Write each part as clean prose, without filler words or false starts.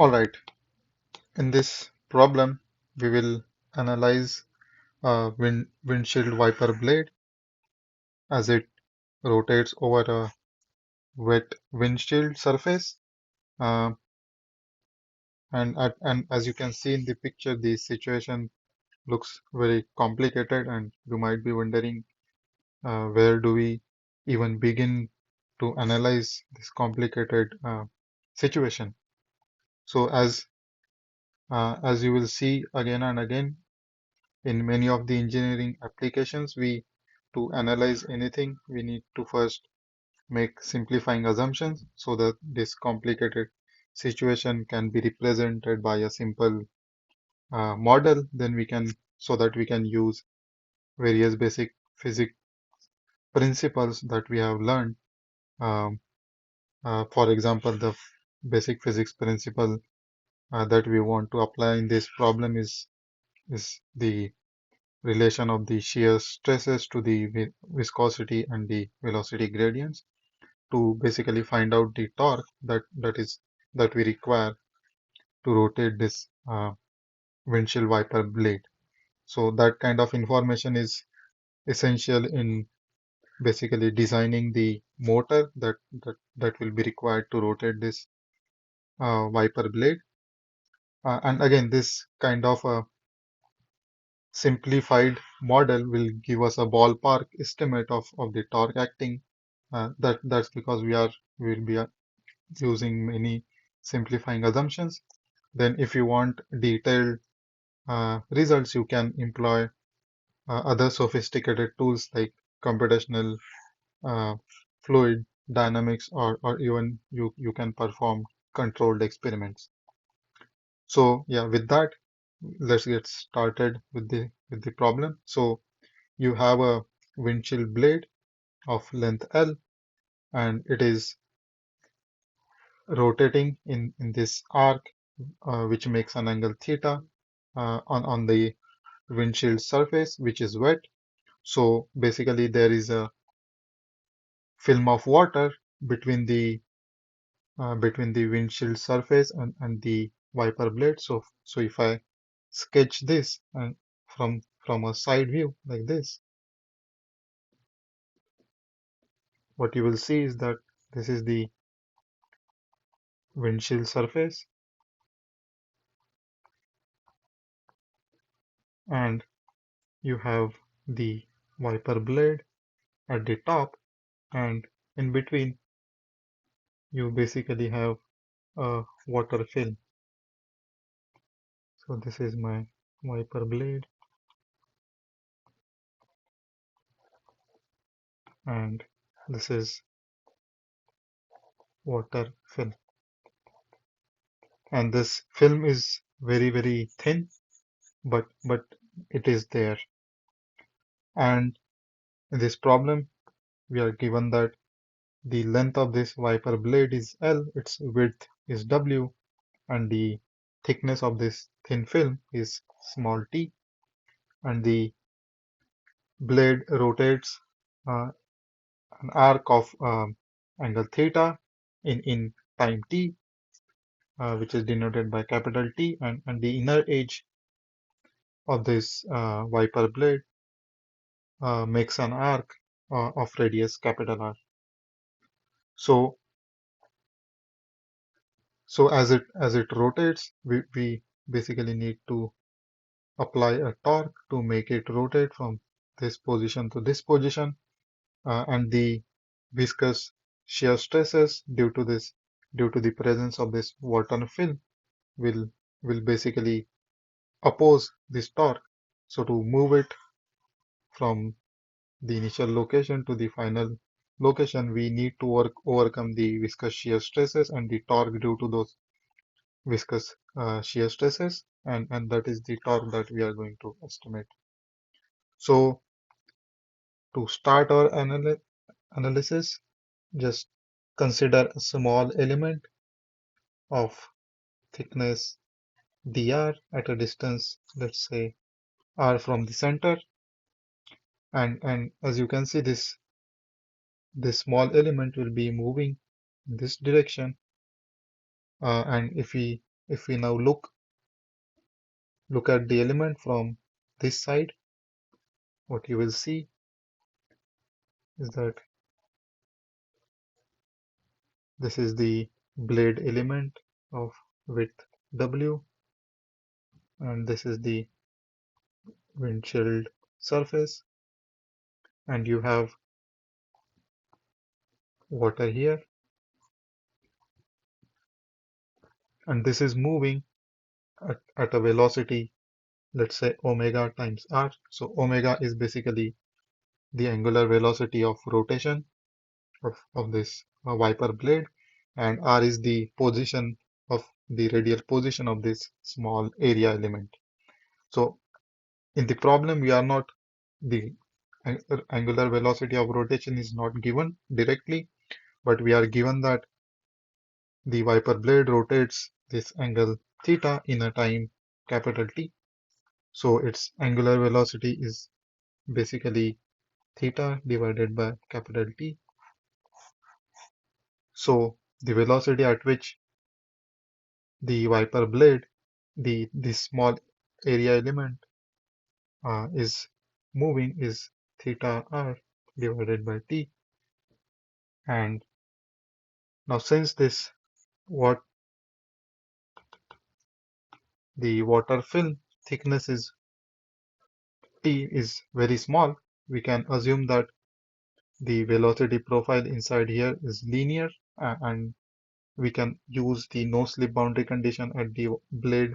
All right, in this problem, we will analyze a windshield wiper blade as it rotates over a wet windshield surface. Uh, and as you can see in the picture, the situation looks very complicated, and you might be wondering where do we even begin to analyze this complicated situation. So as you will see again and again, in many of the engineering applications, we to analyze anything, we need to first make simplifying assumptions so that this complicated situation can be represented by a simple model. Then we can so that we can use various basic physics principles that we have learned. Um, for example, the basic physics principle that we want to apply in this problem is the relation of the shear stresses to the viscosity and the velocity gradients to basically find out the torque that we require to rotate this windshield wiper blade. So that kind of information is essential in basically designing the motor that will be required to rotate this wiper blade. And again, this kind of a simplified model will give us a ballpark estimate of the torque acting. That's because we will be using many simplifying assumptions. Then, if you want detailed results, you can employ other sophisticated tools like computational uh, fluid dynamics, or even you can perform controlled experiments. So yeah, with that, let's get started with the problem. So you have a windshield blade of length L, and it is rotating in this arc, which makes an angle theta on the windshield surface, which is wet. So basically, there is a film of water between the windshield surface and the wiper blade. So if I sketch this and from a side view like this, what you will see is that this is the windshield surface, and you have the wiper blade at the top, and in between you basically have a water film. So this is my wiper blade, and this is water film. And this film is very thin, but it is there. And in this problem, we are given that the length of this wiper blade is L, its width is W, and the thickness of this thin film is small t, and the blade rotates uh, an arc of angle theta in time t, which is denoted by capital T, and the inner edge of this wiper blade makes an arc of radius capital R. So as it rotates, we basically need to apply a torque to make it rotate from this position to this position, and the viscous shear stresses due to the presence of this water film will will basically oppose this torque. So to move it from the initial location to the final location, we need to overcome the viscous shear stresses and the torque due to those viscous shear stresses, and that is the torque that we are going to estimate. So to start our analysis, just consider a small element of thickness dr at a distance, let's say r from the center, and as you can see, this small element will be moving in this direction, and if we if we now look at the element from this side, what you will see is that this is the blade element of width W, and this is the windshield surface, and you have water here, and this is moving at a velocity, let's say omega times r. So omega is basically the angular velocity of rotation of this wiper blade, and r is the position of the radial position of this small area element. So in the problem, we are not the angular velocity of rotation is not given directly, but we are given that the wiper blade rotates this angle theta in a time capital T. So its angular velocity is basically theta divided by capital T. So the velocity at which the wiper blade, this small area element is moving is theta r divided by T. And now since this what the water film thickness is T is very small, we can assume that the velocity profile inside here is linear, and we can use the no slip boundary condition at the blade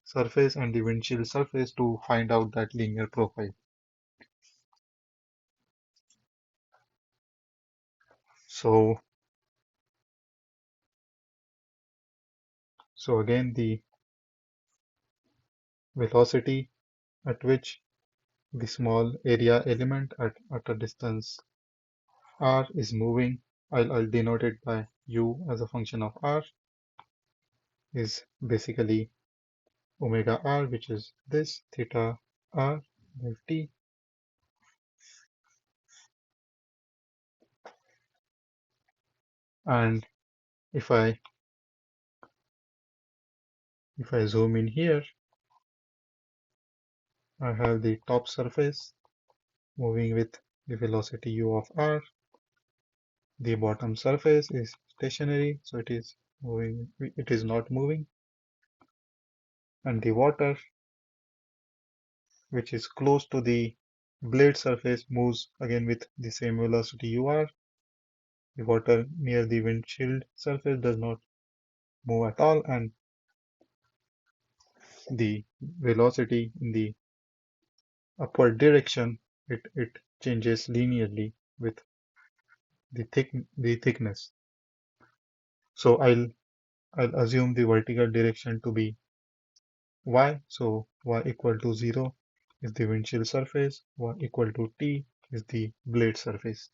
surface and the windshield surface to find out that linear profile. So, so again, the velocity at which the small area element at a distance r is moving, I'll denote it by u as a function of r, is basically omega r, which is this theta r by t. And if I zoom in here, I have the top surface moving with the velocity u of r. The bottom surface is stationary, so it is moving, it is not moving. And the water, which is close to the blade surface, moves again with the same velocity ur. The water near the windshield surface does not move at all, and the velocity in the upward direction, it changes linearly with the thickness. So I'll assume the vertical direction to be y. So y equal to 0 is the windshield surface, y equal to t is the blade surface.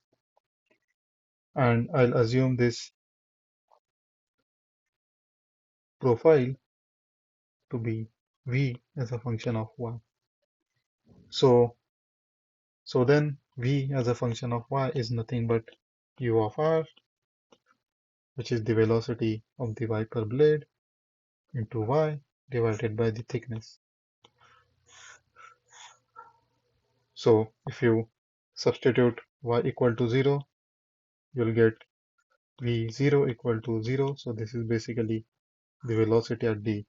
And I'll assume this profile to be v as a function of y. So then v as a function of y is nothing but u of r, which is the velocity of the wiper blade, into y divided by the thickness. So if you substitute y equal to 0, you'll get v0 equal to 0. So this is basically the velocity at the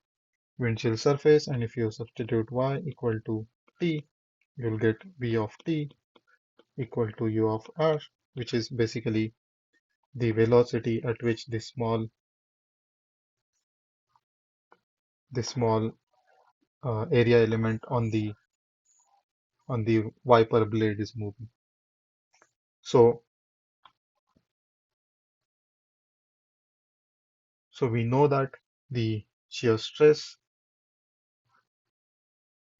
windshield surface. And if you substitute y equal to t, you'll get v of t equal to u of r, which is basically the velocity at which the small area element on the wiper blade is moving. So we know that the shear stress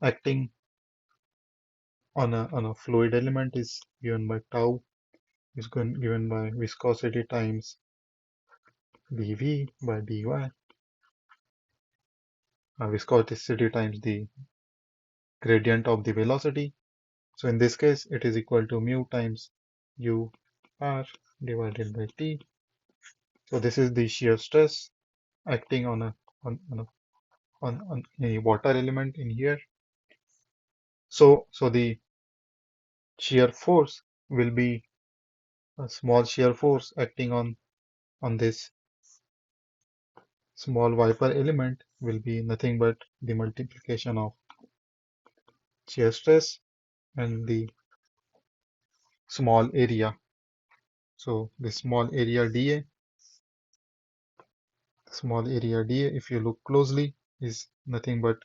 acting on a fluid element is given by tau, is given by viscosity times dv by dy, viscosity times the gradient of the velocity. So in this case, it is equal to mu times u r divided by t. So this is the shear stress acting on a on a water element in here. So the shear force will be a small shear force acting on this small wiper element will be nothing but the multiplication of shear stress and the small area. So the small area dA, if you look closely, is nothing but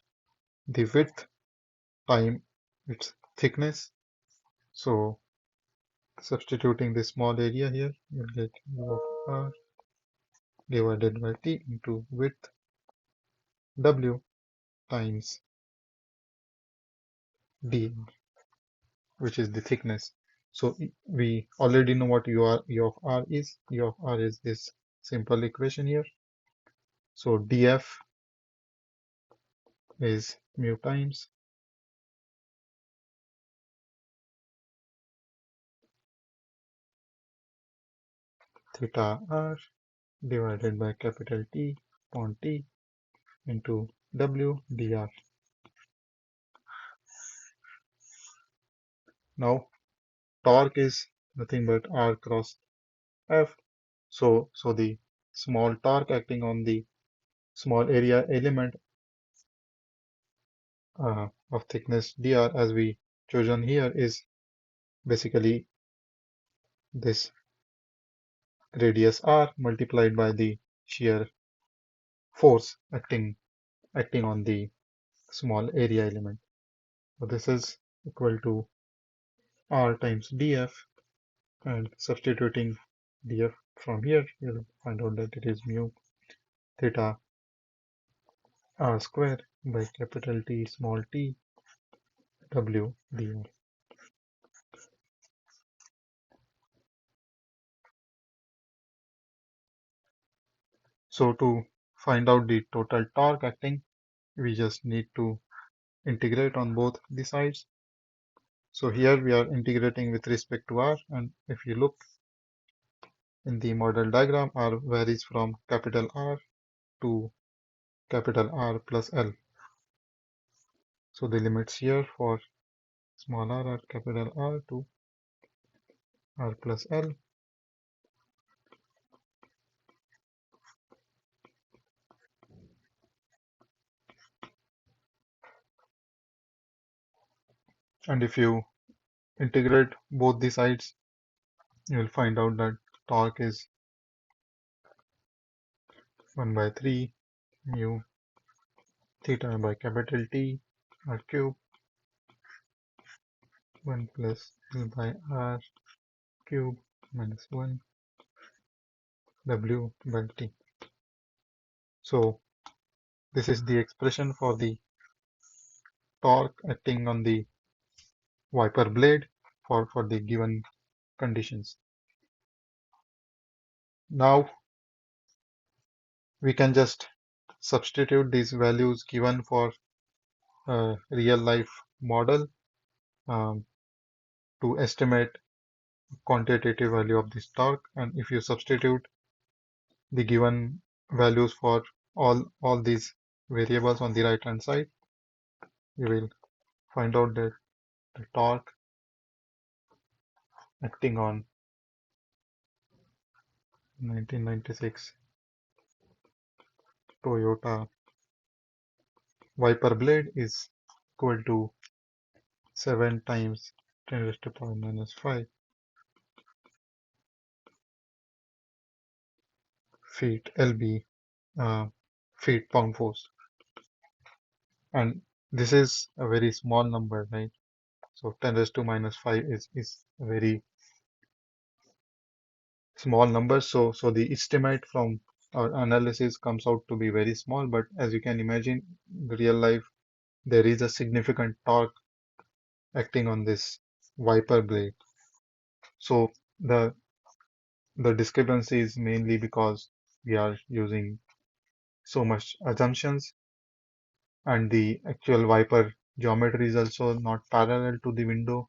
the width time its thickness. So substituting the small area here, you'll get U of R divided by T into width W times D, which is the thickness. So we already know what U of R is. U of R is this simple equation here. So dF is mu times theta R divided by capital T upon T into W dr. Now torque is nothing but R cross F. So the small torque acting on the small area element of thickness dr as we chosen here is basically this radius r multiplied by the shear force acting on the small area element. So this is equal to r times df, and substituting df from here, you'll find out that it is mu theta r square by capital T small t w dr. So to find out the total torque acting, we just need to integrate on both the sides. So here we are integrating with respect to r, and if you look in the model diagram, r varies from capital R to capital R plus L. So the limits here for small r are capital R to R plus L. And if you integrate both the sides, you will find out that torque is 1 by 3 mu theta by capital T r cube 1 plus L by r cube minus 1 W by T. So this is the expression for the torque acting on the wiper blade for the given conditions. Now we can just substitute these values given for a real life model um, to estimate quantitative value of this torque. And if you substitute the given values for all these variables on the right hand side, you will find out that the torque acting on 1996 Toyota wiper blade is equal to 7 times 10 raised to power minus 5 feet lb feet pound force. And this is a very small number, right? So 10 raised to minus 5 is a very small number. So the estimate from our analysis comes out to be very small. But as you can imagine, in real life, there is a significant torque acting on this wiper blade. So the discrepancy is mainly because we are using so much assumptions, and the actual wiper geometry is also not parallel to the window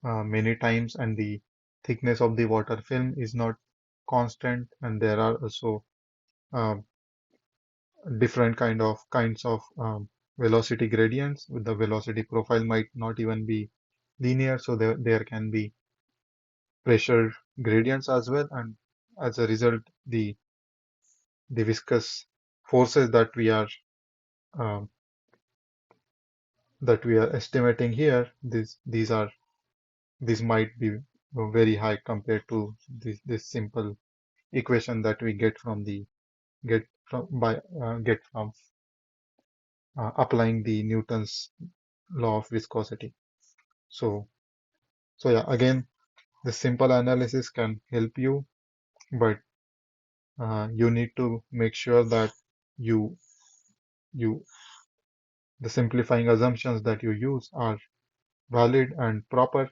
many times, and the thickness of the water film is not constant, and there are also uh, different kinds of velocity gradients. The velocity profile might not even be linear, so there can be pressure gradients as well, and as a result, the viscous forces um, that we are estimating here, these might be very high compared to this simple equation that we get from applying the Newton's law of viscosity. So yeah, again, the simple analysis can help you, but you need to make sure that you you the simplifying assumptions that you use are valid and proper,